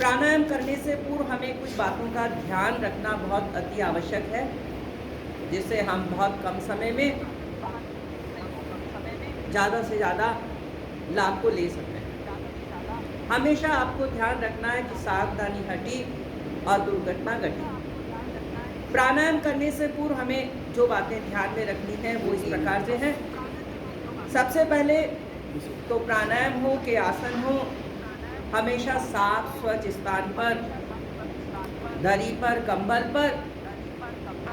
प्राणायाम करने से पूर्व हमें कुछ बातों का ध्यान रखना बहुत अति आवश्यक है, जिससे हम बहुत कम समय में ज़्यादा से ज़्यादा लाभ को ले सकते हैं। हमेशा आपको ध्यान रखना है कि सावधानी हटी और दुर्घटना घटी। प्राणायाम करने से पूर्व हमें जो बातें ध्यान में रखनी है वो इस प्रकार से हैं। सबसे पहले तो प्राणायाम हो के आसन हो, हमेशा साफ स्वच्छ स्थान पर, दरी पर, कंबल पर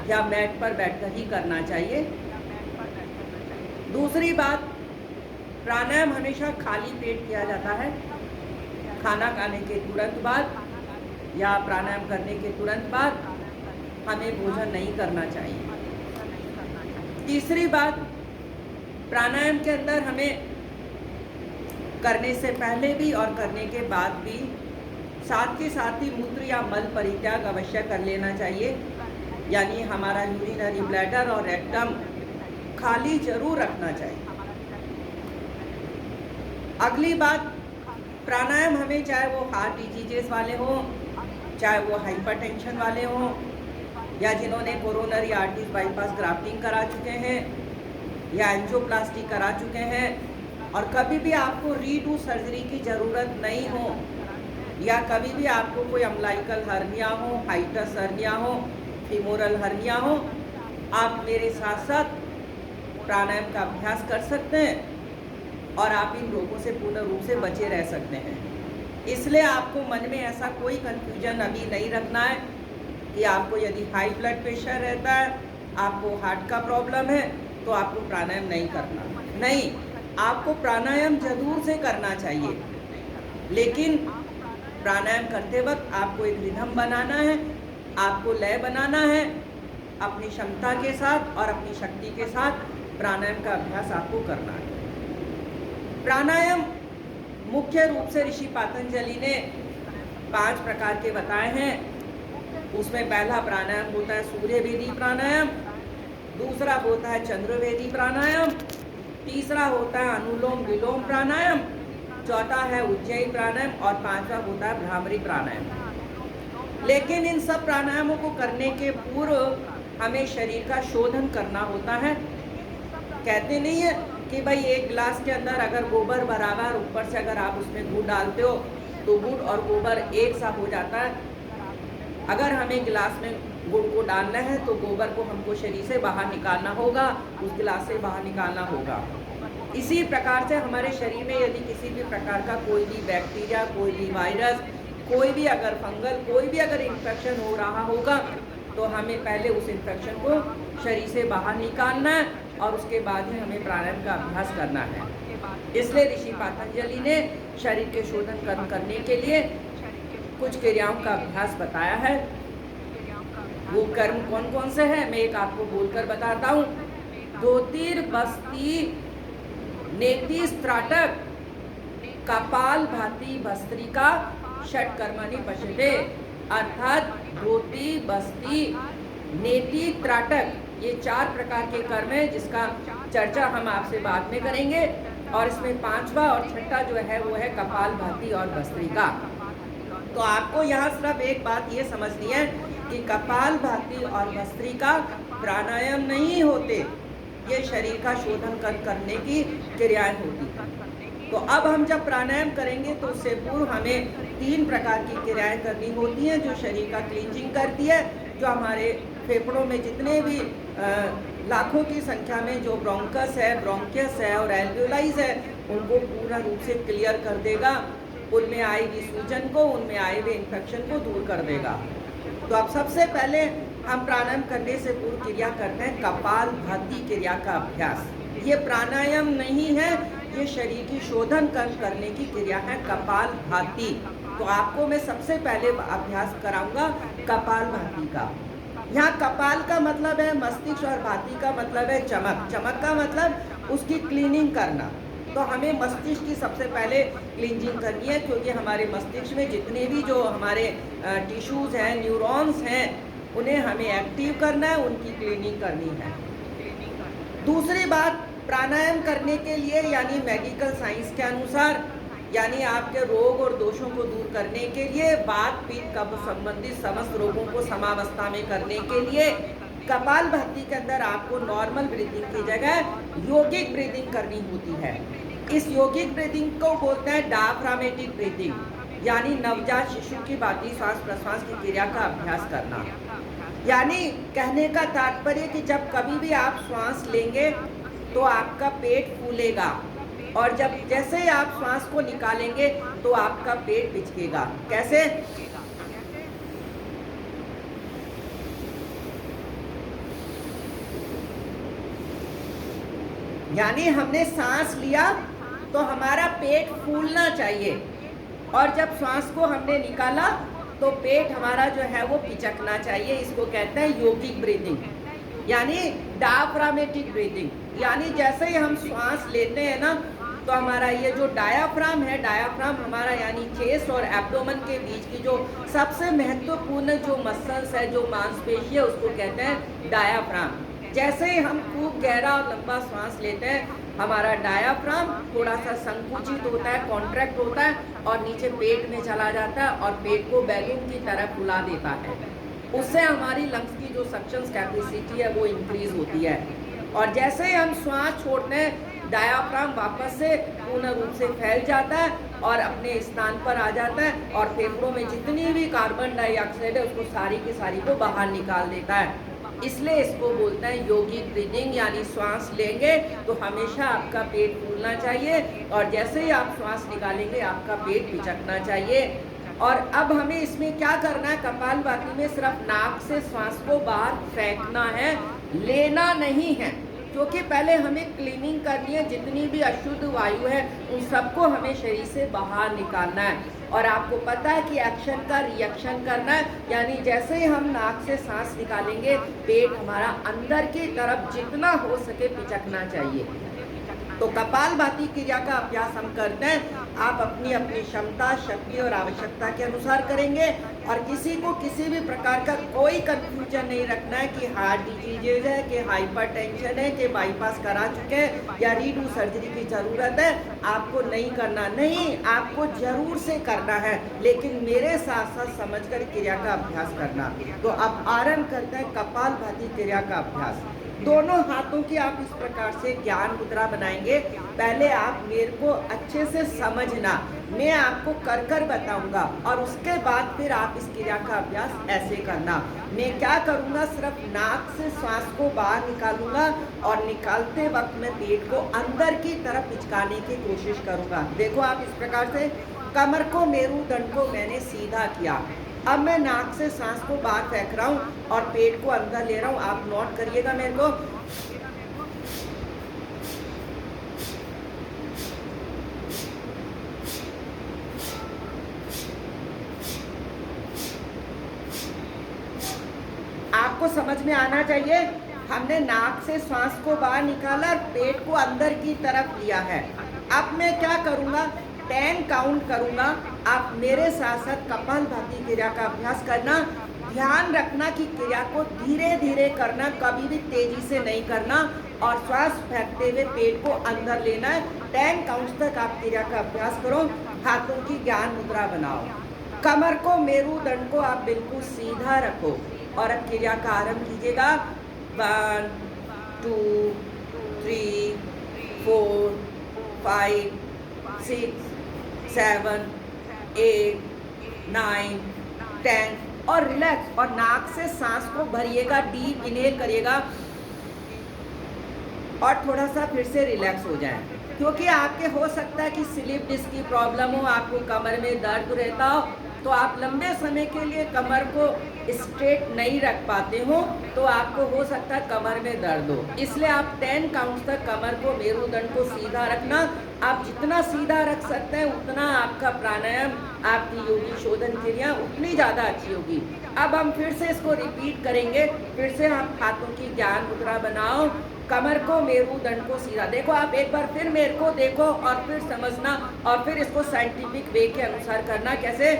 या मैट पर बैठकर ही करना चाहिए। दूसरी बात, प्राणायाम हमेशा खाली पेट किया जाता है। खाना खाने के तुरंत बाद या प्राणायाम करने के तुरंत बाद हमें भोजन नहीं करना चाहिए। तीसरी बात, प्राणायाम के अंदर हमें करने से पहले भी और करने के बाद भी साथ ही मूत्र या मल परित्याग अवश्य कर लेना चाहिए, यानी हमारा यूरिनरी ब्लैडर और रेक्टम खाली जरूर रखना चाहिए। अगली बात, प्राणायाम हमें चाहे वो हार्ट डिजीजेस वाले हों, चाहे वो हाइपरटेंशन वाले हों, या जिन्होंने कोरोनरी आर्टरीज बाईपास ग्राफ्टिंग करा चुके हैं या एंजियोप्लास्टी करा चुके हैं, और कभी भी आपको रीडू सर्जरी की ज़रूरत नहीं हो, या कभी भी आपको कोई अम्लाइकल हर्निया हो, हाइटस हर्निया हो, फीमोरल हर्निया हो, आप मेरे साथ साथ प्राणायाम का अभ्यास कर सकते हैं और आप इन रोगों से पूर्ण रूप से बचे रह सकते हैं। इसलिए आपको मन में ऐसा कोई कन्फ्यूजन अभी नहीं रखना है कि आपको यदि हाई ब्लड प्रेशर रहता है, आपको हार्ट का प्रॉब्लम है, तो आपको प्राणायाम नहीं करना। नहीं, आपको प्राणायाम जरूर से करना चाहिए, लेकिन प्राणायाम करते वक्त आपको एक रिदम बनाना है, आपको लय बनाना है, अपनी क्षमता के साथ और अपनी शक्ति के साथ प्राणायाम का अभ्यास आपको करना है। प्राणायाम मुख्य रूप से ऋषि पतंजलि ने 5 प्रकार के बताए हैं। उसमें पहला प्राणायाम होता है सूर्यवेदी प्राणायाम, दूसरा होता है चंद्रवेदी प्राणायाम, तीसरा होता है अनुलोम विलोम प्राणायाम, चौथा है उज्जयी प्राणायाम और 5वां होता है भ्रामरी प्राणायाम। लेकिन इन सब प्राणायामों को करने के पूर्व हमें शरीर का शोधन करना होता है। कहते नहीं है कि भाई एक गिलास के अंदर अगर गोबर बराबर, ऊपर से अगर आप उसमें गुड़ डालते हो तो गुड़ और गोबर एक सा हो जाता है। अगर हमें गिलास में गुड़ को डालना है तो गोबर को हमको शरीर से बाहर निकालना होगा, उस गिलास से बाहर निकालना होगा। इसी प्रकार से हमारे शरीर में यदि किसी भी प्रकार का कोई भी बैक्टीरिया, कोई भी वायरस, कोई भी अगर फंगल, कोई भी अगर इन्फेक्शन हो रहा होगा तो हमें पहले उस इन्फेक्शन को शरीर से बाहर निकालना है और उसके बाद ही हमें प्राणायाम का अभ्यास करना है। इसलिए ऋषि पतंजलि ने शरीर के शोधन करने के लिए कुछ क्रियाओं का अभ्यास बताया है। वो कर्म कौन कौन से हैं, मैं एक आपको बोलकर बताता हूँ। धोतिर बस्ती नेति स्त्राटक कपाल भाती भस्त्रिका षट कर्मणि पश्यते, अर्थात धोती, बस्ती, नेति, त्राटक, ये 4 प्रकार के कर्म हैं जिसका चर्चा हम आपसे बाद में करेंगे। और इसमें 5वां और 6ठा जो है वो है कपाल भाती और भस्त्रिका। तो आपको यहाँ सिर्फ एक बात ये समझनी है कि कपाल भाती और भस्त्रिका प्राणायाम नहीं होते, ये शरीर का शोधन करने की क्रियाएं होती हैं। तो अब हम जब प्राणायाम करेंगे तो उससे पूर्व हमें 3 प्रकार की क्रियाएं करनी होती हैं जो शरीर का क्लींजिंग करती है, जो हमारे फेफड़ों में जितने भी लाखों की संख्या में जो ब्रोंकस है, ब्रोंकियस है और एल्वियोलाइज है, उनको पूर्ण रूप से क्लियर कर देगा। उनमें आई हुई सूजन को, उनमें आए हुए इन्फेक्शन को दूर कर देगा। तो अब सबसे पहले हम प्राणायाम करने से पूर्व क्रिया करते हैं कपाल भाती क्रिया का अभ्यास। ये प्राणायाम नहीं है, ये शरीर की शोधन करने की क्रिया है कपाल भाती। तो आपको मैं सबसे पहले अभ्यास कराऊंगा कपाल भाती का। यहाँ कपाल का मतलब है मस्तिष्क और भाती का मतलब है चमक। चमक का मतलब उसकी क्लीनिंग करना। तो हमें मस्तिष्क की सबसे पहले क्लींजिंग करनी है, क्योंकि हमारे मस्तिष्क में जितने भी जो हमारे टिश्यूज़ हैं, न्यूरॉन्स हैं, उन्हें हमें एक्टिव करना है, उनकी क्लीनिंग करनी है। दूसरी बात, प्राणायाम करने के लिए यानी मेडिकल साइंस के अनुसार यानी आपके रोग और दोषों को दूर करने के लिए, वात पित्त कफ संबंधित समस्त रोगों को समावस्था में करने के लिए कपालभाति के अंदर आपको नॉर्मल ब्रीदिंग की जगह योगिक ब्रीदिंग करनी होती है। इस योगिक ब्रीदिंग को बोलते हैं डायफ्रामेटिक ब्रीदिंग, यानी नवजात शिशु की भांति श्वास प्रश्वास की क्रिया का अभ्यास करना। यानी कहने का तात्पर्य कि जब कभी भी आप श्वास लेंगे तो आपका पेट फूलेगा, और जब जैसे ही आप श्वास को निकालेंगे तो आपका पेट पिचकेगा। कैसे? यानी हमने सांस लिया तो हमारा पेट फूलना चाहिए, और जब श्वास को हमने निकाला तो पेट हमारा जो है वो पिचकना चाहिए। इसको कहते हैं योगिक ब्रीदिंग, यानी डायफ्रामेटिक ब्रीदिंग। यानी जैसे ही हम श्वास लेते हैं ना, तो हमारा ये जो डायाफ्राम है, डायाफ्राम हमारा यानी चेस्ट और एब्डोमेन के बीच की जो सबसे महत्वपूर्ण जो मसल्स है, जो मांसपेशी है, उसको कहते हैं डायाफ्राम। जैसे ही हम खूब गहरा और लंबा श्वास लेते हैं, हमारा डायाफ्राम थोड़ा सा संकुचित होता है, कॉन्ट्रैक्ट होता है, और नीचे पेट में चला जाता है और पेट को बैलून की तरह फुला देता है। उससे हमारी लंग्स की जो सक्शन कैपेसिटी है वो इंक्रीज होती है। और जैसे ही हम श्वास छोड़ते हैं, डायाफ्राम वापस से पूर्ण रूप से फैल जाता है और अपने स्थान पर आ जाता है, और फेफड़ों में जितनी भी कार्बन डाइऑक्साइड है उसको सारी की सारी को बाहर निकाल देता है। इसलिए इसको बोलते हैं योगिक ब्रीदिंग। यानी श्वास लेंगे तो हमेशा आपका पेट फूलना चाहिए, और जैसे ही आप श्वास निकालेंगे आपका पेट पिचकना चाहिए। और अब हमें इसमें क्या करना है? कपालभाति में सिर्फ नाक से श्वास को बाहर फेंकना है, लेना नहीं है, क्योंकि पहले हमें क्लीनिंग करनी है। जितनी भी अशुद्ध वायु है उन सबको हमें शरीर से बाहर निकालना है। और आपको पता है कि एक्शन का रिएक्शन करना है, यानी जैसे ही हम नाक से सांस निकालेंगे पेट हमारा अंदर की तरफ जितना हो सके पिचकना चाहिए। तो कपालभाति क्रिया का अभ्यास हम करते हैं। आप अपनी अपनी क्षमता, शक्ति और आवश्यकता के अनुसार करेंगे, और किसी को किसी भी प्रकार का कोई कंफ्यूजन नहीं रखना है कि हार्ट डिजीजेज है, कि हाइपरटेंशन है, कि बाईपास करा चुके हैं या रीडू सर्जरी की ज़रूरत है। आपको नहीं करना, नहीं, आपको जरूर से करना है, लेकिन मेरे साथ साथ समझकर क्रिया का अभ्यास करना। तो अब आरंभ करते हैं कपालभाति क्रिया का अभ्यास। दोनों हाथों की आप इस प्रकार से ज्ञान मुद्रा बनाएंगे। पहले आप मेरे को अच्छे से समझना, मैं आपको कर कर बताऊंगा, और उसके बाद फिर आप इस क्रिया का अभ्यास ऐसे करना। मैं क्या करूंगा? सिर्फ नाक से श्वास को बाहर निकालूंगा, और निकालते वक्त मैं पेट को अंदर की तरफ पिचकाने की कोशिश करूंगा। देखो आप इस प्रकार से कमर को, मेरुदंड को मैंने सीधा किया। अब मैं नाक से सांस को बाहर फेंक रहा हूँ और पेट को अंदर ले रहा हूँ। आप नोट करिएगा मेरे को। आपको समझ में आना चाहिए, हमने नाक से श्वास को बाहर निकाला, पेट को अंदर की तरफ लिया है। अब मैं क्या करूँगा? 10 काउंट करूँगा। आप मेरे साथ साथ कपालभाति क्रिया का अभ्यास करना। ध्यान रखना कि क्रिया को धीरे धीरे करना, कभी भी तेजी से नहीं करना, और श्वास फेंकते हुए पेट को अंदर लेना है। 10 काउंट तक आप क्रिया का अभ्यास करो। हाथों की ज्ञान मुद्रा बनाओ। कमर को, मेरुदंड को आप बिल्कुल सीधा रखो, और अब क्रिया का आरंभ कीजिएगा। 1 2 3 4 5 6 7 8 9 10, और रिलैक्स, और नाक से सांस को भरिएगा, डीप इनहेल करिएगा, और थोड़ा सा फिर से रिलैक्स हो जाए। क्योंकि आपके हो सकता है कि स्लिप डिस्क की प्रॉब्लम हो, आपको कमर में दर्द रहता हो, तो आप लंबे समय के लिए कमर को स्ट्रेट नहीं रख पाते हो, तो आपको हो सकता है कमर में दर्द हो। इसलिए आप 10 काउंट तक कमर को, मेरुदंड को सीधा रखना। आप जितना सीधा रख सकते हैं उतना आपका प्राणायाम, आपकी योगी शोधन क्रिया उतनी ज़्यादा अच्छी होगी। अब हम फिर से इसको रिपीट करेंगे। फिर से हम हाथों की ज्ञान मुद्रा बनाओ। कमर को, मेरुदंड को सीधा देखो। आप एक बार फिर मेरे को देखो और फिर समझना, और फिर इसको साइंटिफिक वे के अनुसार करना। कैसे?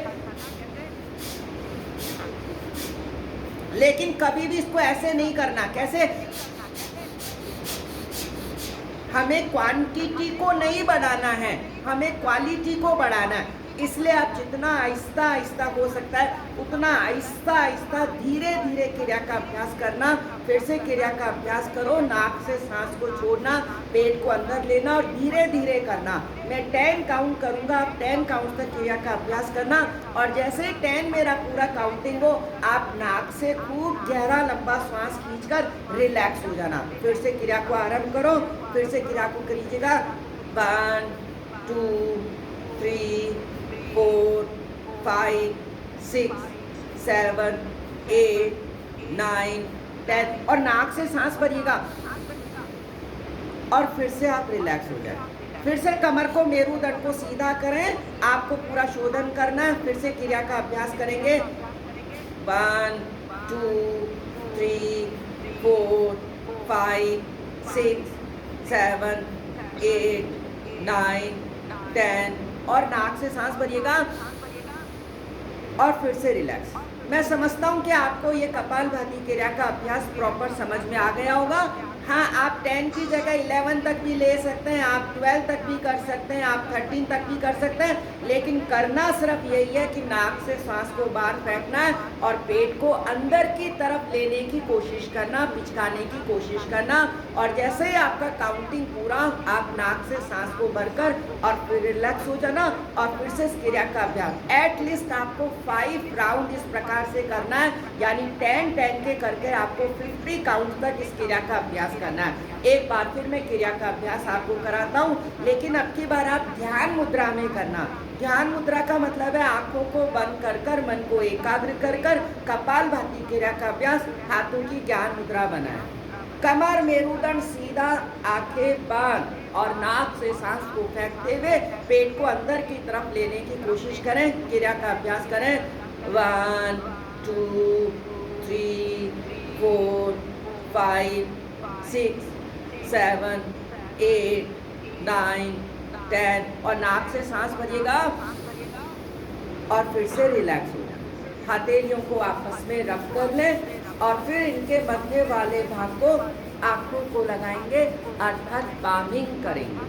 लेकिन कभी भी इसको ऐसे नहीं करना। कैसे? हमें क्वांटिटी को नहीं बढ़ाना है, हमें क्वालिटी को बढ़ाना है। इसलिए आप जितना आहिस्ता आहिस्ता हो सकता है उतना आहिस्ता आहिस्ता धीरे धीरे क्रिया का अभ्यास करना। फिर से क्रिया का अभ्यास करो, नाक से सांस को छोड़ना, पेट को अंदर लेना और धीरे धीरे करना। मैं 10 काउंट करूँगा, आप 10 काउंट तक क्रिया का अभ्यास करना और जैसे ही 10 मेरा पूरा काउंटिंग हो आप नाक से खूब गहरा लंबा श्वास खींचकर रिलैक्स हो जाना। फिर से क्रिया को आरंभ करो, फिर से क्रिया को करिएगा। 1 2 3 4 5 6 7 8 9 10 और नाक से सांस भरिएगा और फिर से आप रिलैक्स हो जाए। फिर से कमर को, मेरुदंड को सीधा करें, आपको पूरा शोधन करना है। फिर से क्रिया का अभ्यास करेंगे। 1 2 3 4 5 6 7 8 9 10 और नाक से सांस भरिएगा और फिर से रिलैक्स। मैं समझता हूँ कि आपको ये कपालभाति क्रिया का अभ्यास प्रॉपर समझ में आ गया होगा। हाँ, आप 10 की जगह 11 तक भी ले सकते हैं, आप 12 तक भी कर सकते हैं, आप 13 तक भी कर सकते हैं, लेकिन करना सिर्फ यही है कि नाक से सांस को बाहर फेंकना है और पेट को अंदर की तरफ लेने की कोशिश करना, पिचकाने की कोशिश करना। और जैसे ही आपका काउंटिंग पूरा, आप नाक से सांस को भरकर और फिर रिलैक्स हो जाना और फिर से इस क्रिया का अभ्यास एटलीस्ट आपको 5 राउंड इस प्रकार से करना है, यानी 10-10 के करके आपको 50 काउंट तक इस क्रिया का अभ्यास करना है। एक बार फिर मैं क्रिया का अभ्यास आपको कराता हूँ, लेकिन अब की बार आप ध्यान मुद्रा में करना। ध्यान मुद्रा का मतलब है आंखों को बंद कर कर, मन को एकाग्र कर कर कपालभाति क्रिया का अभ्यास, हाथों की ज्ञान मुद्रा बनाए। कमर मेरुदंड सीधा, आंखें बंद और नाक से सांस को फेंकते हुए पेट को अंदर की तरफ लेने की कोशिश करें। क्रिया का अभ्यास करें। 1 2 3 4 5 6 7 8 9 10 और नाक से सांस भरिएगा और फिर से रिलैक्स हो जाए। हथेलियों को आपस में रब कर लें और फिर इनके मध्य वाले भाग को आंखों को लगाएंगे, अर्थात बामिंग करेंगे।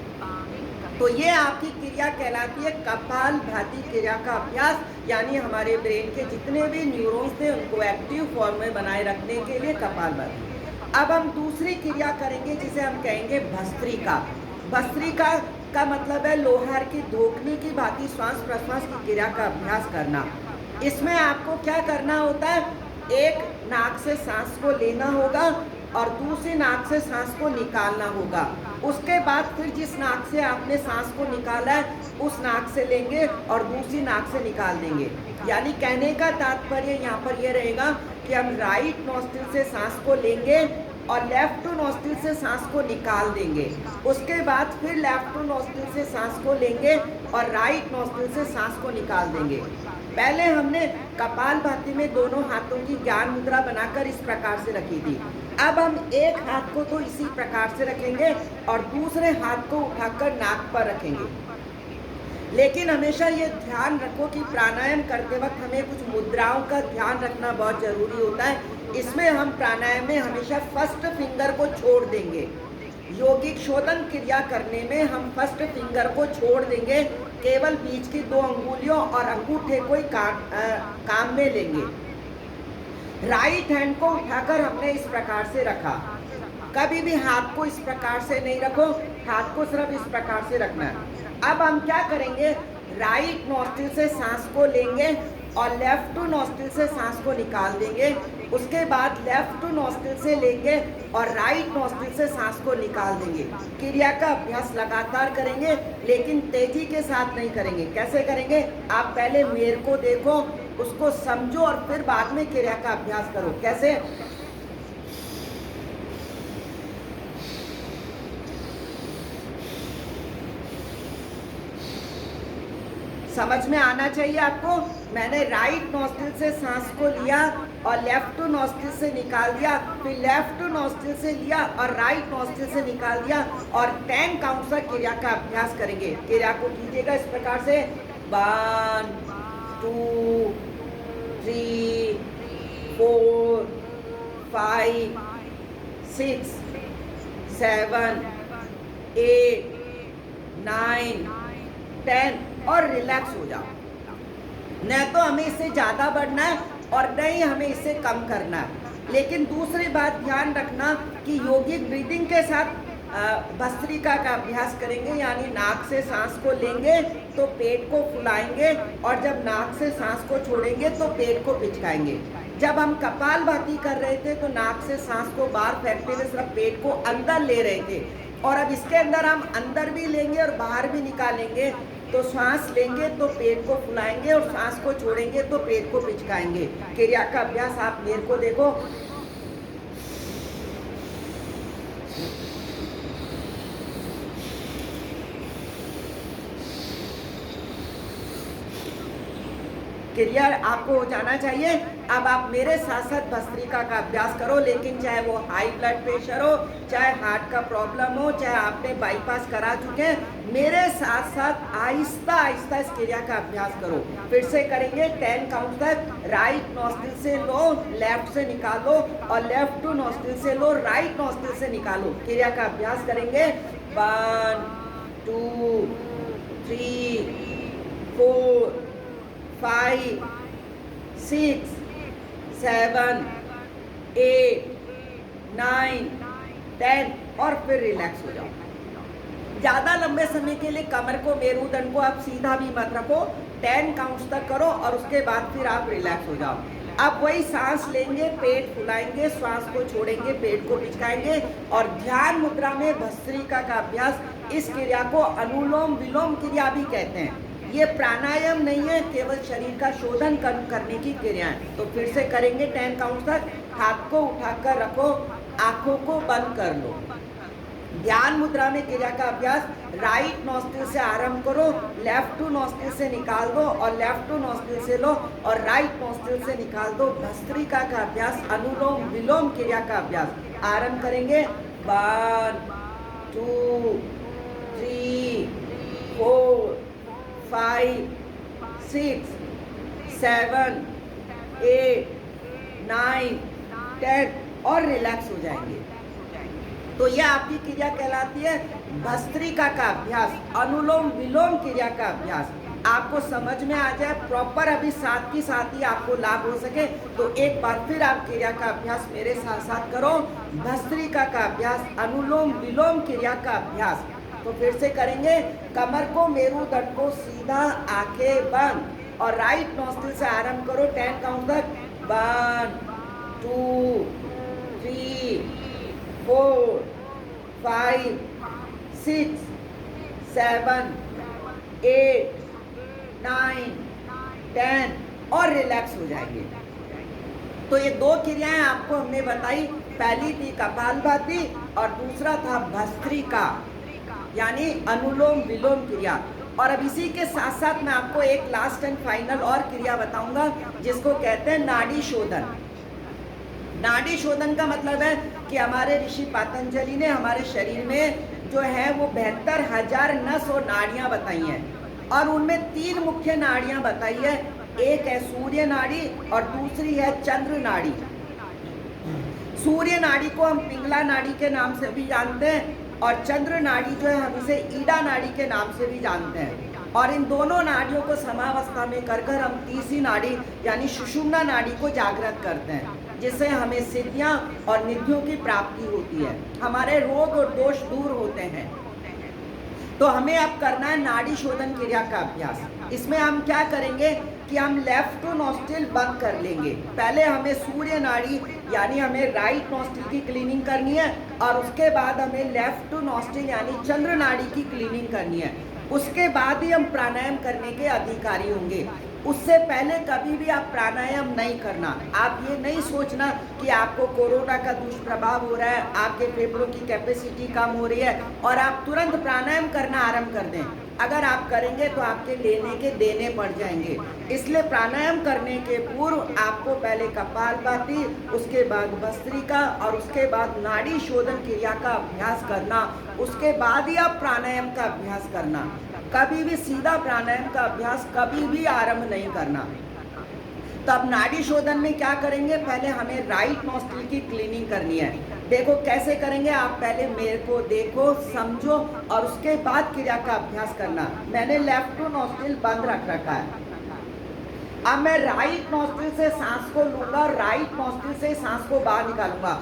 तो ये आपकी क्रिया कहलाती है कपालभाति क्रिया का अभ्यास, यानी हमारे ब्रेन के जितने भी न्यूरॉन्स थे उनको एक्टिव फॉर्म में बनाए रखने के लिए कपालभाति। अब हम दूसरी क्रिया करेंगे जिसे हम कहेंगे भस्त्रिका। भस्त्रिका का मतलब है लोहार की धोखनी की भांति श्वास प्रश्वास की क्रिया का अभ्यास करना। इसमें आपको क्या करना होता है, एक नाक से सांस को लेना होगा और दूसरी नाक से सांस को निकालना होगा। उसके बाद फिर जिस नाक से आपने सांस को निकाला है उस नाक से लेंगे और दूसरी नाक से निकाल देंगे। यानी कहने का तात्पर्य यहाँ पर यह रहेगा कि हम राइट नॉस्ट्रिल से सांस को लेंगे और लेफ्ट नॉस्ट्रिल से सांस को निकाल देंगे। उसके बाद फिर लेफ्ट नॉस्ट्रिल से सांस को लेंगे और राइट नॉस्ट्रिल से सांस को निकाल देंगे। पहले हमने कपालभाति में दोनों हाथों की ज्ञान मुद्रा बनाकर इस प्रकार से रखी थी। अब हम एक हाथ को तो इसी प्रकार से रखेंगे और दूसरे हाथ को उठाकर नाक पर रखेंगे। लेकिन हमेशा ये ध्यान रखो कि प्राणायाम करते वक्त हमें कुछ मुद्राओं का ध्यान रखना बहुत जरूरी होता है। इसमें हम प्राणायाम में हमेशा फर्स्ट फिंगर को छोड़ देंगे। यौगिक शोधन क्रिया करने में हम फर्स्ट फिंगर को छोड़ देंगे, केवल बीच की 2 अंगुलियों और अंगूठे को ही काम में लेंगे। राइट हैंड को उठाकर हमने इस प्रकार से रखा। कभी भी हाथ को इस प्रकार से नहीं रखो, हाथ को सिर्फ इस प्रकार से रखना है। अब हम क्या करेंगे, राइट नॉस्ट्रिल से सांस को लेंगे और लेफ्ट नॉस्ट्रिल से सांस को निकाल देंगे। उसके बाद लेफ्ट नॉस्ट्रिल से लेंगे और राइट नॉस्ट्रिल से सांस को निकाल देंगे। क्रिया का अभ्यास लगातार करेंगे, लेकिन तेजी के साथ नहीं करेंगे। कैसे करेंगे, आप पहले मेरे को देखो, उसको समझो और फिर बाद में क्रिया का अभ्यास करो। कैसे, समझ में आना चाहिए आपको। मैंने राइट नॉस्ट्रिल से सांस को लिया और लेफ्ट नॉस्ट्रिल से निकाल दिया, फिर लेफ्ट नॉस्ट्रिल से लिया और राइट नॉस्ट्रिल से निकाल दिया और 10 काउंट तक क्रिया का अभ्यास करेंगे। क्रिया को कीजिएगा इस प्रकार से। 1 2 3 4 5 6 7 8 9 10 और रिलैक्स हो जाओ। न तो हमें इससे ज़्यादा बढ़ना है और न ही हमें इससे कम करना है। लेकिन दूसरी बात ध्यान रखना कि योगिक ब्रीदिंग के साथ भस्त्रिका का अभ्यास करेंगे, यानी नाक से सांस को लेंगे तो पेट को फुलाएंगे और जब नाक से सांस को छोड़ेंगे तो पेट को पिचकाएंगे। जब हम कपालभाति कर रहे थे तो नाक से सांस को बाहर फेंकते हुए सिर्फ पेट को अंदर ले रहे थे, और अब इसके अंदर हम अंदर भी लेंगे और बाहर भी निकालेंगे। तो सांस लेंगे तो पेट को फुलाएंगे और सांस को छोड़ेंगे तो पेट को पिचकाएंगे। क्रिया का अभ्यास आप मेरे को देखो। क्रिया आपको हो जाना चाहिए। अब आप मेरे साथ साथ भस्त्रिका का अभ्यास करो, लेकिन चाहे वो हाई ब्लड प्रेशर हो, चाहे हार्ट का प्रॉब्लम हो, चाहे आपने बाईपास करा चुके हैं, मेरे साथ साथ आहिस्ता आहिस्ता इस क्रिया का अभ्यास करो। फिर से करेंगे 10 काउंट तक। राइट नॉस्ट्रिल से लो, लेफ्ट से निकालो, और लेफ्ट टू नॉस्ट्रिल से लो, राइट नॉस्ट्रिल से निकालो। क्रिया का अभ्यास करेंगे। 1 2 3 4 5 6 7 8 9 10 और फिर रिलैक्स हो जाओ। ज़्यादा लंबे समय के लिए कमर को, मेरुदंड को आप सीधा भी मत रखो। 10 काउंट्स तक करो और उसके बाद फिर आप रिलैक्स हो जाओ। अब वही सांस लेंगे, पेट फुलाएंगे, श्वास को छोड़ेंगे, पेट को पिचकाएंगे और ध्यान मुद्रा में भस्त्रिका का अभ्यास। इस क्रिया को अनुलोम विलोम क्रिया भी कहते हैं। ये प्राणायाम नहीं है, केवल शरीर का शोधन करने की क्रिया है। तो फिर से करेंगे 10 काउंट तक। हाथ को उठाकर रखो, आंखों को बंद कर लो। ध्यान मुद्रा में क्रिया का अभ्यास। राइट नॉस्ट्रिल से आरंभ करो, लेफ्ट टू नॉस्ट्रिल से निकाल दो और लेफ्ट टू नॉस्ट्रिल से लो और राइट नॉस्ट्रिल से निकाल दो। भस्त्रिका का अभ्यास, अनुलोम विलोम क्रिया का अभ्यास आरंभ करेंगे। 1 2 3 4 5 6 7 8 9 10 और रिलैक्स हो जाएंगे। तो यह आपकी क्रिया कहलाती है भस्त्रिका का अभ्यास, अनुलोम विलोम क्रिया का अभ्यास। आपको समझ में आ जाए प्रॉपर, अभी साथ की साथ ही आपको लाभ हो सके, तो एक बार फिर आप क्रिया का अभ्यास मेरे साथ साथ करो। भस्त्रिका का अभ्यास, अनुलोम विलोम क्रिया का अभ्यास। तो फिर से करेंगे। कमर को, मेरुदंड को सीधा, आंखें बंद और राइट नॉस्ट्रिल से आरंभ करो 10 काउंट तक। 1 2 3 4 5 6 7 8 9 10 और रिलैक्स हो जाएंगे। तो ये दो क्रियाएं आपको हमने बताई। पहली थी कपालभाति और दूसरा था भस्त्रिका, यानी अनुलोम विलोम क्रिया। और अब इसी के साथ साथ मैं आपको एक लास्ट एंड फाइनल और क्रिया बताऊंगा, जिसको कहते हैं नाड़ी शोधन। नाड़ी शोधन का मतलब है कि हमारे ऋषि पतंजलि ने हमारे शरीर में जो है वो 72,000 नस और नाड़ियाँ बताई हैं, और उनमें 3 मुख्य नाड़ियाँ बताई है। एक है सूर्य नाड़ी और दूसरी है चंद्र नाड़ी। सूर्य नाड़ी को हम पिंगला नाड़ी के नाम से भी जानते हैं, और चंद्र नाड़ी जो है हम इसे ईडा नाड़ी के नाम से भी जानते हैं। और इन दोनों नाड़ियों को समावस्था में कर हम तीसरी नाड़ी यानी सुषुम्ना नाड़ी को जागृत करते हैं, जिससे हमें सिद्धियां और निधियों की प्राप्ति होती है, हमारे रोग और दोष दूर होते हैं। तो हमें अब करना है नाड़ी शोधन क्रिया का अभ्यास। इसमें हम क्या करेंगे कि हम लेफ्ट टू नॉस्ट्रिल बंद कर लेंगे। पहले हमें सूर्य नाड़ी यानी हमें राइट नॉस्ट्रिल की क्लीनिंग करनी है, और उसके बाद हमें लेफ्ट टू नॉस्ट्रिल यानी चंद्र नाड़ी की क्लीनिंग करनी है। उसके बाद ही हम प्राणायाम करने के अधिकारी होंगे। उससे पहले कभी भी आप प्राणायाम नहीं करना। आप ये नहीं सोचना कि आपको कोरोना का दुष्प्रभाव हो रहा है, आपके फेफड़ों की कैपेसिटी कम हो रही है और आप तुरंत प्राणायाम करना आरंभ कर दें। अगर आप करेंगे तो आपके लेने के देने पड़ जाएंगे। इसलिए प्राणायाम करने के पूर्व आपको पहले कपालभाति, उसके बाद भस्त्रिका और उसके बाद नाड़ी शोधन क्रिया का अभ्यास करना। उसके बाद ही आप प्राणायाम का अभ्यास करना। कभी भी सीधा प्राणायाम का अभ्यास कभी भी आरंभ नहीं करना। तो अब नाड़ी शोधन में क्या करेंगे, पहले हमें राइट नॉस्ट्रिल की क्लीनिंग करनी है। देखो कैसे करेंगे, आप पहले मेरे को देखो, समझो और उसके बाद क्रिया का अभ्यास करना। मैंने लेफ्ट नॉस्ट्रिल बंद रख रखा है। अब मैं राइट नॉस्ट्रिल से सांस को लूंगा, राइट नॉस्ट्रिल से सांस को बाहर निकालूंगा।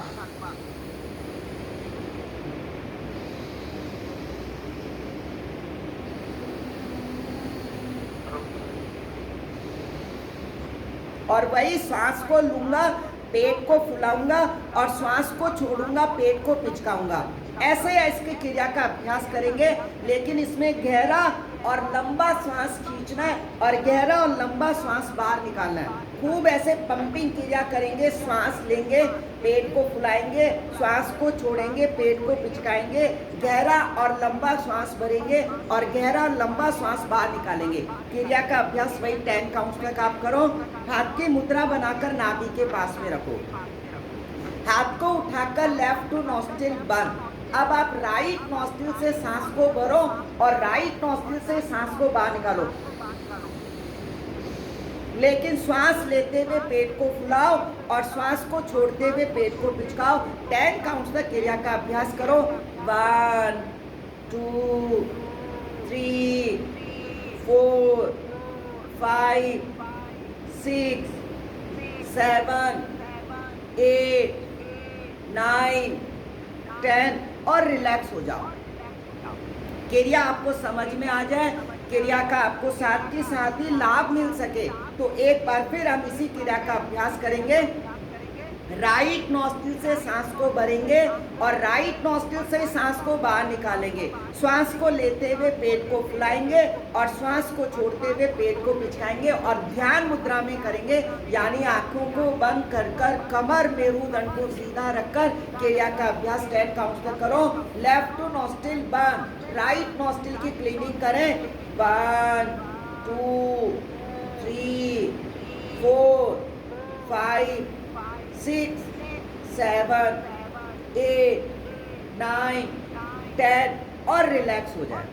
और वही श्वास को लूंगा, पेट को फुलाऊंगा और श्वास को छोड़ूंगा, पेट को पिचकाऊंगा। ऐसे इसकी क्रिया का अभ्यास करेंगे, लेकिन इसमें गहरा और लंबा श्वास खींचना है और गहरा और लंबा श्वास बाहर निकालना है। खूब ऐसे पंपिंग क्रिया करेंगे, श्वास लेंगे, पेट को फुलाएंगे, श्वास को छोड़ेंगे, पेट को पिचकाएंगे, गहरा और लंबा श्वास भरेंगे और गहरा और लंबा श्वास बाहर निकालेंगे। क्रिया का अभ्यास वही 10 काउंट्स तक आप करो। हाथ की मुद्रा बनाकर नाभि के पास में रखो, हाथ को उठाकर लेफ्ट नॉस्ट्रिल बंद। अब आप राइट नॉस्ट्रिल से सांस को भरो और राइट नॉस्ट्रिल से सांस को बाहर निकालो, लेकिन श्वास लेते हुए पेट को फुलाओ और श्वास को छोड़ते हुए पेट को पिचकाओ। 10 काउंट्स तक क्रिया का अभ्यास करो। 1 2 3 4 5 6 7 8 9 10 और रिलैक्स हो जाओ। क्रिया आपको समझ में आ जाए, क्रिया का आपको साथ के साथ ही लाभ मिल सके, तो एक बार फिर हम इसी क्रिया का अभ्यास करेंगे। राइट नॉस्ट्रिल से सांस को भरेंगे और राइट नॉस्ट्रिल से सांस को बाहर निकालेंगे। श्वास को लेते हुए पेट को फुलाएंगे और श्वास को छोड़ते हुए पेट को पिचकाएंगे और ध्यान मुद्रा में करेंगे, यानी आंखों को बंद कर कर कमर मेरुदंड को सीधा रखकर क्रिया का अभ्यास 10 काउंट्स तक करो। लेफ्ट नॉस्ट्रिल बंद, राइट नॉस्ट्रिल की क्लीनिंग करें। 1 2 3 4 5 6 7 8 9 10 और रिलैक्स हो जाए।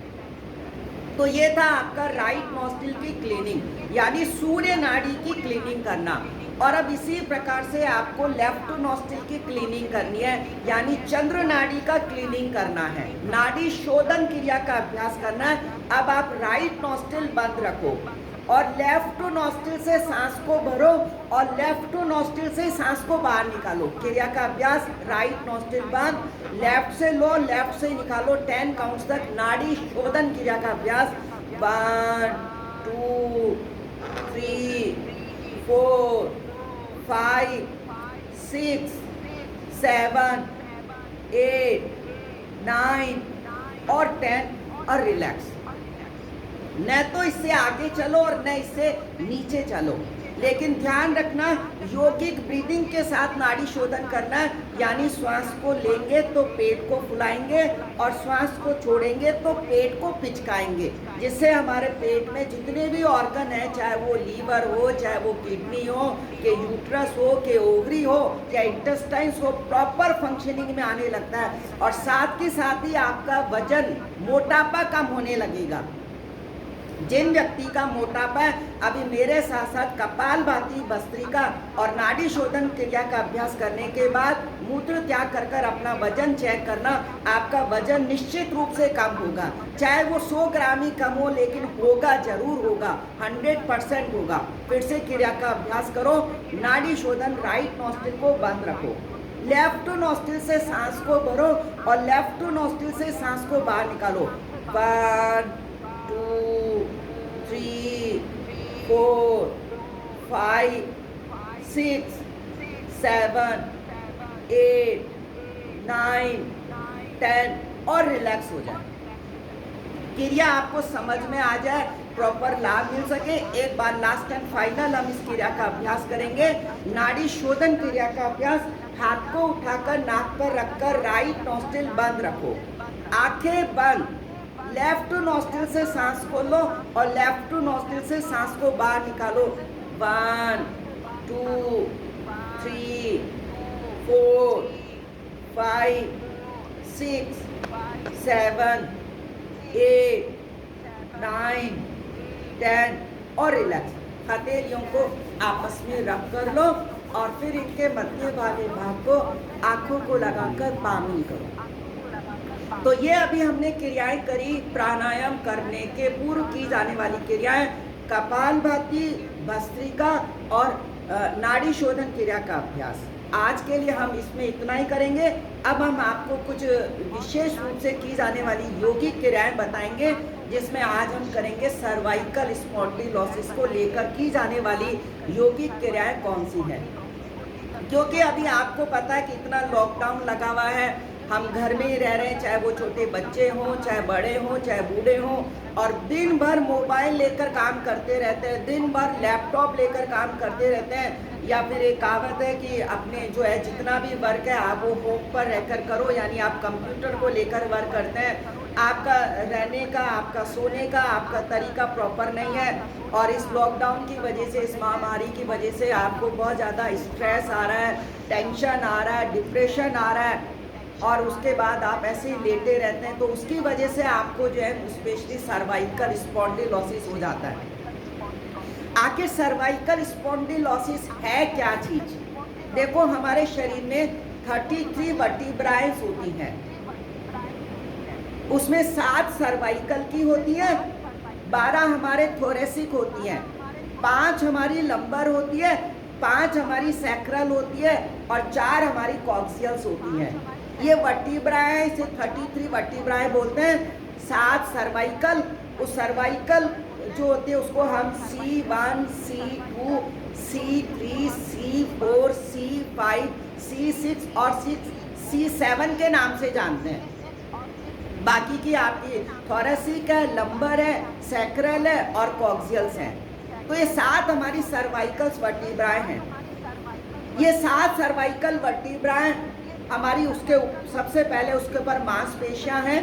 तो ये था आपका राइट नॉस्ट्रिल की क्लीनिंग, यानी सूर्य नाड़ी की क्लीनिंग करना। और अब इसी प्रकार से आपको लेफ्ट नॉस्ट्रिल की क्लीनिंग करनी है, यानी चंद्र नाड़ी का क्लीनिंग करना है, नाड़ी शोधन क्रिया का अभ्यास करना है। अब आप राइट नॉस्ट्रिल बंद रखो और लेफ्ट नॉस्ट्रिल से सांस को भरो और लेफ्ट नॉस्ट्रिल से सांस को बाहर निकालो। क्रिया का अभ्यास, राइट नॉस्ट्रिल बंद, लेफ्ट से लो, लेफ्ट से निकालो, 10 काउंट्स तक नाड़ी शोधन क्रिया का अभ्यास। 1 2 3 4 5 6 7 8 9 और 10 और रिलैक्स। न तो इससे आगे चलो और न इससे नीचे चलो, लेकिन ध्यान रखना यौगिक ब्रीदिंग के साथ नाड़ी शोधन करना है, यानी श्वास को लेंगे तो पेट को फुलाएंगे और श्वास को छोड़ेंगे तो पेट को पिचकाएंगे, जिससे हमारे पेट में जितने भी ऑर्गन हैं, चाहे वो लीवर हो, चाहे वो किडनी हो, कि यूट्रस हो, कि ओवरी हो या इंटेस्टाइन्स हो, प्रॉपर फंक्शनिंग में आने लगता है। और साथ के साथ ही आपका वजन, मोटापा कम होने लगेगा। जिन व्यक्ति का मोटापा है, अभी मेरे साथ साथ कपालभाति भस्त्रिका और नाड़ी शोधन क्रिया का अभ्यास करने के बाद मूत्र त्याग कर कर अपना वजन चेक करना। आपका वजन निश्चित रूप से कम होगा, चाहे वो 100 ग्राम ही कम हो, लेकिन होगा, जरूर होगा, 100% होगा। फिर से क्रिया का अभ्यास करो। नाड़ी शोधन, राइट नॉस्ट्रिल को बंद रखो, लेफ्ट नॉस्ट्रिल से सांस को भरो और लेफ्ट नॉस्ट्रिल से सांस को बाहर निकालो। 1 2 3 4 5 6 7 8 9 10 और रिलैक्स हो जाए। क्रिया आपको समझ में आ जाए, प्रॉपर लाभ मिल सके। एक बार लास्ट एंड फाइनल हम इस क्रिया का अभ्यास करेंगे। नाड़ी शोधन क्रिया का अभ्यास। हाथ को उठाकर नाक पर रखकर राइट नॉस्ट्रिल बंद रखो, आंखें बंद, लेफ्ट नॉस्ट्रिल से सांस को लो और लेफ्ट नॉस्ट्रिल से सांस को बाहर निकालो। 1 2 3 4 5 6 7 8 9 10 और रिलैक्स। हथेलियों को आपस में रब कर लो और फिर इनके मध्य वाले भाग को आंखों को लगाकर पामिल करो। तो ये अभी हमने क्रियाएं करी प्राणायाम करने के पूर्व की जाने वाली क्रियाएं, कपालभाति, भस्त्रिका और नाड़ी शोधन क्रिया का अभ्यास। आज के लिए हम इसमें इतना ही करेंगे। अब हम आपको कुछ विशेष रूप से की जाने वाली योगिक क्रियाएं बताएंगे, जिसमें आज हम करेंगे सर्वाइकल स्पॉन्डिलोसिस को लेकर की जाने वाली योगिक क्रियाएं कौन सी है। क्योंकि अभी आपको पता है कि इतना लॉकडाउन लगा हुआ है, हम घर में ही रह रहे हैं, चाहे वो छोटे बच्चे हों, चाहे बड़े हों, चाहे बूढ़े हों, और दिन भर मोबाइल लेकर काम करते रहते हैं, दिन भर लैपटॉप लेकर काम करते रहते हैं। या फिर एक कहावत है कि अपने जो है जितना भी वर्क है आप वो होम पर रहकर करो, यानी आप कंप्यूटर को लेकर वर्क करते हैं। आपका रहने का, आपका सोने का, आपका तरीका प्रॉपर नहीं है, और इस लॉकडाउन की वजह से, इस महामारी की वजह से आपको बहुत ज़्यादा स्ट्रेस आ रहा है, टेंशन आ रहा है, डिप्रेशन आ रहा है, और उसके बाद आप ऐसे ही लेटे रहते हैं। तो उसकी वजह से आपको जो है स्पेशली सर्वाइकल स्पॉन्डिलोसिस हो जाता है। आखिर सर्वाइकल स्पॉन्डिलोसिस है क्या चीज? देखो, हमारे शरीर में 33 वर्टिब्राएं होती हैं, उसमें 7 सर्वाइकल की होती है, 12 हमारे थोरेसिक होती हैं, 5 हमारी लंबर होती है, 5 हमारी सैक्रल होती है, और 4 हमारी कॉक्सियल्स होती हैं। ये वर्टिब्राएं, इसे 33 वर्टिब्राएं बोलते हैं। 7 सर्वाइकल, उस सर्वाइकल जो होते हैं उसको हम C1, C2, C3, C4, C5, C6 और C7 के नाम से जानते हैं। बाकी की आपकी थोरेसिक है, लंबर है, सैक्रल है और कॉक्सियल्स हैं। तो ये 7 हमारी सर्वाइकल वर्टिब्राएं हैं। ये 7 सर्वाइकल वर्टिब्राएं हमारी, उसके सबसे पहले उसके ऊपर मांसपेशियां हैं।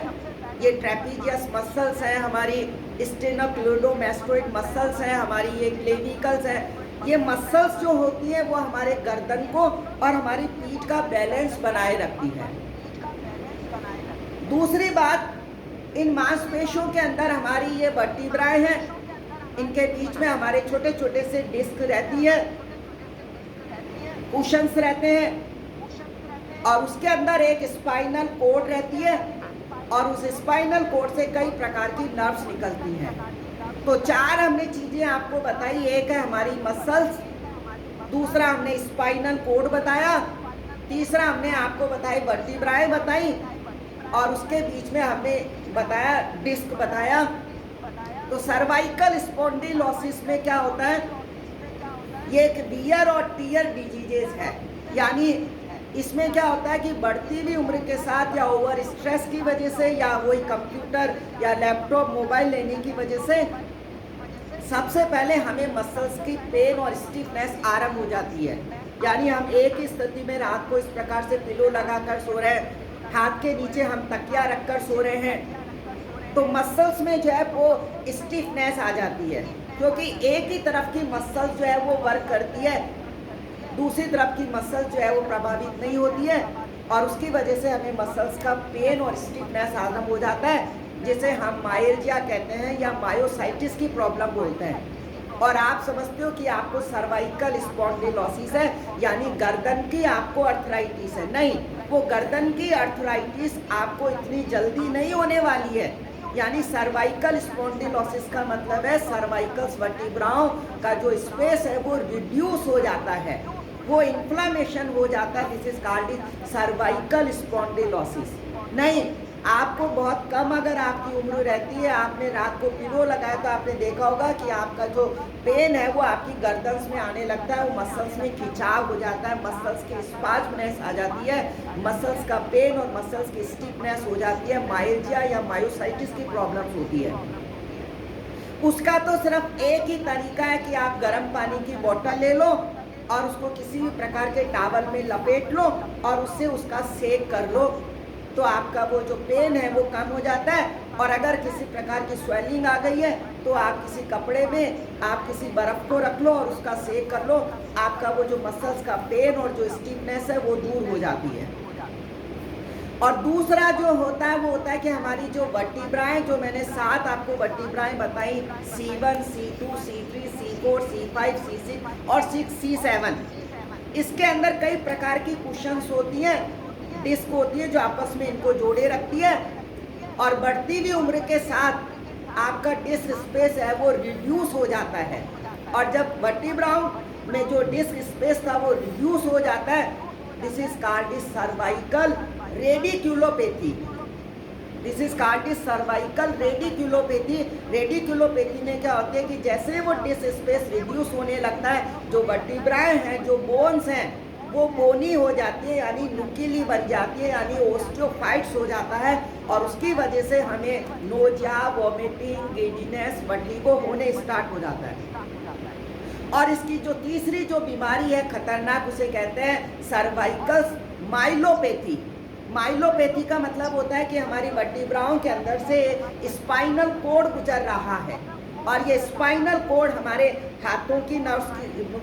ये ट्रेपीजियस मसल्स हैं, हमारी स्टेनोक्लेडोमास्टोइड मसल्स हैं, हमारी ये क्लेविकल्स हैं। ये मसल्स जो होती हैं वो हमारे गर्दन को और हमारी पीठ का बैलेंस बनाए रखती है। दूसरी बात, इन मांसपेशियों के अंदर हमारी ये वर्टिब्राएं हैं, इनके बीच में हमारे छोटे छोटे से डिस्क रहती है, कुशंस रहते हैं, और उसके अंदर एक स्पाइनल कोड रहती है, और उस स्पाइनल कोड से कई प्रकार की नर्व्स निकलती हैं। तो 4 हमने चीजें आपको बताई। एक है हमारी मसल्स, दूसरा हमने स्पाइनल कोड बताया, तीसरा हमने आपको बताई वर्टिब्राएं बताई, और उसके बीच में हमने बताया डिस्क बताया। तो सर्वाइकल स्पॉन्डिलोसिस में क्या होता है, ये एक वियर और टीयर डिजीजेस है। यानी इसमें क्या होता है कि बढ़ती हुई उम्र के साथ, या ओवर स्ट्रेस की वजह से, या वही कंप्यूटर या लैपटॉप मोबाइल लेने की वजह से, सबसे पहले हमें मसल्स की पेन और स्टिफनेस आरंभ हो जाती है। यानी हम एक ही स्थिति में रात को इस प्रकार से पिलो लगाकर सो रहे हैं, हाथ के नीचे हम तकिया रखकर सो रहे हैं, तो मसल्स में जो है वो स्टिफनेस आ जाती है, क्योंकि एक ही तरफ की मसल्स जो है वो वर्क करती है, दूसरी तरफ की मसल्स जो है वो प्रभावित नहीं होती है, और उसकी वजह से हमें मसल्स का पेन और स्टिफनेस आरंभ हो जाता है, जिसे हम मायल्जिया कहते हैं या मायोसाइटिस की प्रॉब्लम बोलते हैं। और आप समझते हो कि आपको सर्वाइकल स्पॉन्डिलोसिस है, यानी गर्दन की आपको अर्थराइटिस है। नहीं, वो गर्दन की अर्थराइटिस आपको इतनी जल्दी नहीं होने वाली है। यानी सर्वाइकल स्पॉन्डिलोसिस का मतलब है सर्वाइकल वर्टिब्राओं का जो स्पेस है वो रिड्यूस हो जाता है, वो इन्फ्लामेशन हो जाता है। This is called cervical spondylosis. नहीं, आपको बहुत कम अगर आपकी उम्र रहती है, आपने रात को पिलो लगाया तो आपने देखा होगा कि आपका जो पेन है वो आपकी गर्दन में आने लगता है, वो मसल्स में खिंचाव हो जाता है, मसल्स की स्पाज्मनेस आ जाती है, मसल्स का पेन और मसल्स की स्टिफनेस हो जाती है, मायल्जिया या मायोसाइटिस की प्रॉब्लम्स होती है। उसका तो सिर्फ एक ही तरीका है कि आप गर्म पानी की बोतल ले लो और उसको किसी भी प्रकार के टॉवल में लपेट लो और उससे उसका सेक कर लो, तो आपका वो जो पेन है वो कम हो जाता है। और अगर किसी प्रकार की स्वेलिंग आ गई है तो आप किसी कपड़े में आप किसी बर्फ़ को रख लो और उसका सेक कर लो, आपका वो जो मसल्स का पेन और जो स्टिफनेस है वो दूर हो जाती है। और दूसरा जो होता है वो होता है कि हमारी जो वर्टिब्राएं, जो मैंने 7 आपको वर्टिब्राएं बताई, C1, C2, C3, C4, C5, C6 और 6C7। इसके अंदर कई प्रकार की कुशंस होती हैं, डिस्क होती है जो आपस में इनको जोड़े रखती है, और बढ़ती हुई उम्र के साथ आपका डिस्क स्पेस है वो रिड्यूस हो जाता है। और जब वर्टिब्राओं में जो डिस्क स्पेस था वो रिड्यूस हो जाता है, this is called cervical radiculopathy. This is called cervical radiculopathy. Radiculopathy में क्या होती है कि जैसे वो डिस्क स्पेस रिड्यूस होने लगता है, जो वर्टिब्राएं हैं, जो बोन्स हैं, वो बोनी हो जाती है, यानी नुकीली बन जाती है, यानी ओस्टियोफाइट्स हो जाता है, और उसकी वजह से हमें नोजिया, वॉमिटिंग, गिडीनेस, वर्टिगो होने स्टार्ट हो जाता है। और इसकी जो तीसरी जो बीमारी है खतरनाक, उसे कहते हैं सर्वाइकल माइलोपैथी। माइलोपैथी का मतलब होता है कि हमारी वर्टिब्राओं के अंदर से स्पाइनल कोड गुजर रहा है, और ये स्पाइनल कोड हमारे हाथों की नर्व्स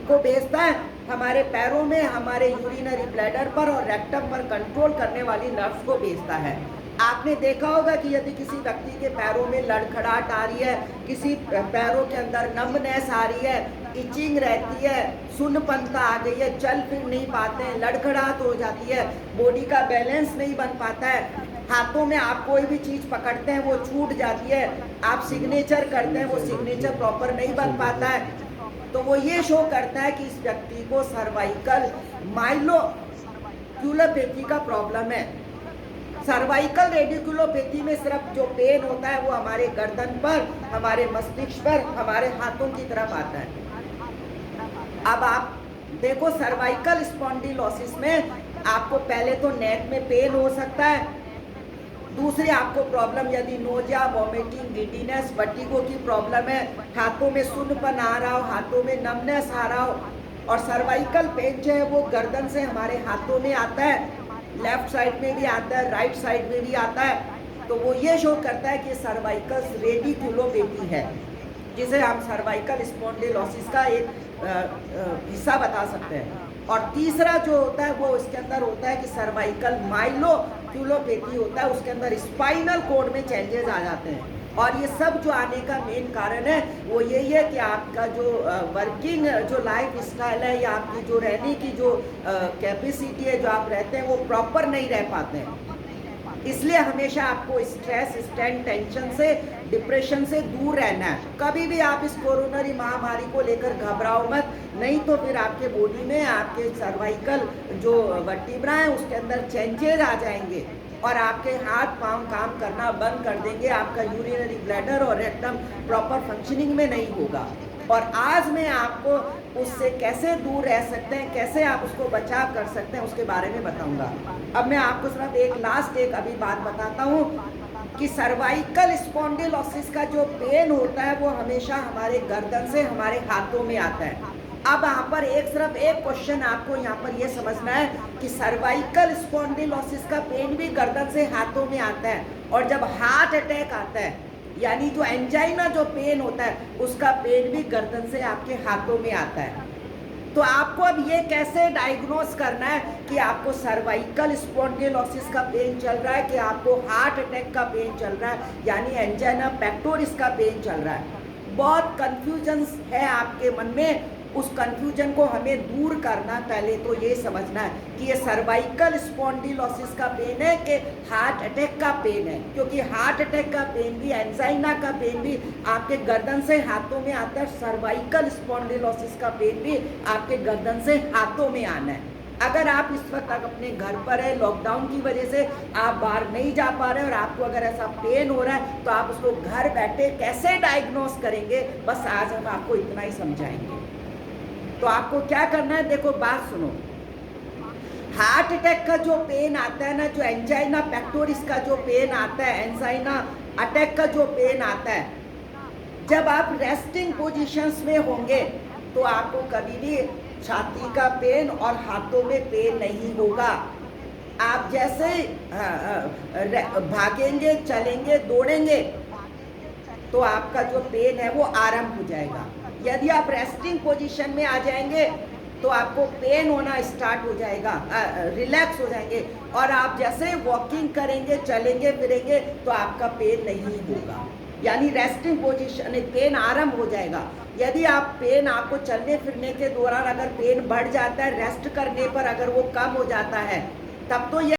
को भेजता है, हमारे पैरों में, हमारे यूरिनरी ब्लैडर पर और रेक्टम पर कंट्रोल करने वाली नर्व्स को भेजता है। आपने देखा होगा कि यदि किसी व्यक्ति के पैरों में लड़खड़ाहट आ रही है, किसी पैरों के अंदर नम्बनेस आ रही है, इचिंग रहती है, सुन्नपनता आ गई है, चल फिर नहीं पाते हैं, लड़खड़ाहट हो जाती है, बॉडी का बैलेंस नहीं बन पाता है, हाथों में आप कोई भी चीज़ पकड़ते हैं वो छूट जाती है, आप सिग्नेचर करते हैं वो सिग्नेचर प्रॉपर नहीं बन पाता है, तो वो ये शो करता है कि इस व्यक्ति को सर्वाइकल माइलोक्यूलोपैथी का प्रॉब्लम है। सर्वाइकल रेडिकुलोपैथी में सिर्फ जो पेन होता है वो हमारे गर्दन पर, हमारे मस्तिष्क पर, हमारे हाथों की तरफ आता है। अब आप देखो, सर्वाइकल स्पॉन्डिलोसिस में आपको पहले तो नेक में पेन हो सकता है, दूसरी आपको प्रॉब्लम यदि नोजिया, वॉमिटिंग, गिडीनेस, वर्टिगो की प्रॉब्लम है, हाथों में सुन्नपन आ रहा हो, हाथों में नमनेस आ रहा हो, और सर्वाइकल पेन जो है वो गर्दन से हमारे हाथों में आता है, लेफ्ट साइड में भी आता है, राइट साइड में भी आता है, तो वो ये शो करता है कि सर्वाइकल रेडिकुलोपैथी है, जिसे हम सर्वाइकल स्पॉन्डिलोसिस का एक हिस्सा बता सकते हैं। और तीसरा जो होता है वो इसके अंदर होता है कि सर्वाइकल माइलोक्यूलोपैथी होता है, उसके अंदर स्पाइनल कोड में चेंजेस आ जाते हैं। और ये सब जो आने का मेन कारण है वो यही है कि आपका जो वर्किंग जो लाइफ स्टाइल है, या आपकी जो रहने की जो कैपेसिटी है, जो आप रहते हैं वो प्रॉपर नहीं रह पाते हैं। इसलिए हमेशा आपको स्ट्रेस, स्ट्रेन, टेंशन से, डिप्रेशन से दूर रहना है। कभी भी आप इस कोरोनरी महामारी को लेकर घबराओ मत, नहीं तो फिर आपके बॉडी में आपके सर्वाइकल जो वर्टिब्रा है उसके अंदर चेंजेस आ जाएंगे, और आपके हाथ पांव काम करना बंद कर देंगे, आपका यूरिनरी ब्लैडर और रेक्टम प्रॉपर फंक्शनिंग में नहीं होगा। और आज मैं आपको उससे कैसे दूर रह सकते हैं, कैसे आप उसको बचाव कर सकते हैं, उसके बारे में बताऊंगा। अब मैं आपको सिर्फ एक अभी बात बताता हूँ कि सर्वाइकल स्पॉन्डिलोसिस का जो पेन होता है वो हमेशा हमारे गर्दन से हमारे हाथों में आता है। अब यहाँ पर सिर्फ एक क्वेश्चन आपको यहाँ पर ये समझना है कि सर्वाइकल स्पॉन्डिलोसिस का पेन भी गर्दन से हाथों में आता है, और जब हार्ट अटैक आता है, यानी जो एंजाइना जो पेन होता है, उसका पेन भी गर्दन से आपके हाथों में आता है। तो आपको अब ये कैसे डायग्नोस करना है कि आपको सर्वाइकल स्पॉन्डिलोसिस का पेन चल रहा है, कि आपको हार्ट अटैक का पेन चल रहा है, यानी एंजाइना पेक्टोरिस का पेन चल रहा है। बहुत कंफ्यूजन है आपके मन में, उस कंफ्यूजन को हमें दूर करना। पहले तो ये समझना है कि ये सर्वाइकल स्पॉन्डिलोसिस का पेन है कि हार्ट अटैक का पेन है, क्योंकि हार्ट अटैक का पेन भी, एंजाइना का पेन भी आपके गर्दन से हाथों में आता है, सर्वाइकल स्पॉन्डिलोसिस का पेन भी आपके गर्दन से हाथों में आना है। अगर आप इस वक्त अपने घर पर है, लॉकडाउन की वजह से आप बाहर नहीं जा पा रहे और आपको अगर ऐसा पेन हो रहा है, तो आप उसको घर बैठे कैसे डायग्नोस करेंगे, बस आज हम आपको इतना ही समझाएंगे। तो आपको क्या करना है, देखो बात सुनो। हार्ट अटैक का जो पेन आता है ना, जो एंजाइना पेक्टोरिस का जो पेन आता है, एंजाइना अटैक का जो पेन आता है, जब आप रेस्टिंग पोजीशंस में होंगे तो आपको कभी भी छाती का पेन और हाथों में पेन नहीं होगा। आप जैसे भागेंगे, चलेंगे, दौड़ेंगे तो आपका जो पेन है वो आराम हो जाएगा। यदि आप रेस्टिंग पोजीशन में आ जाएंगे तो आपको पेन होना स्टार्ट हो जाएगा, रिलैक्स हो जाएंगे, और आप जैसे वॉकिंग करेंगे, चलेंगे फिरेंगे तो आपका पेन नहीं होगा। यानी रेस्टिंग पोजीशन, पेन आराम हो जाएगा। यदि आप पेन आपको चलने फिरने के दौरान अगर पेन बढ़ जाता है, रेस्ट करने पर अगर वो कम हो जाता है, तब तो ये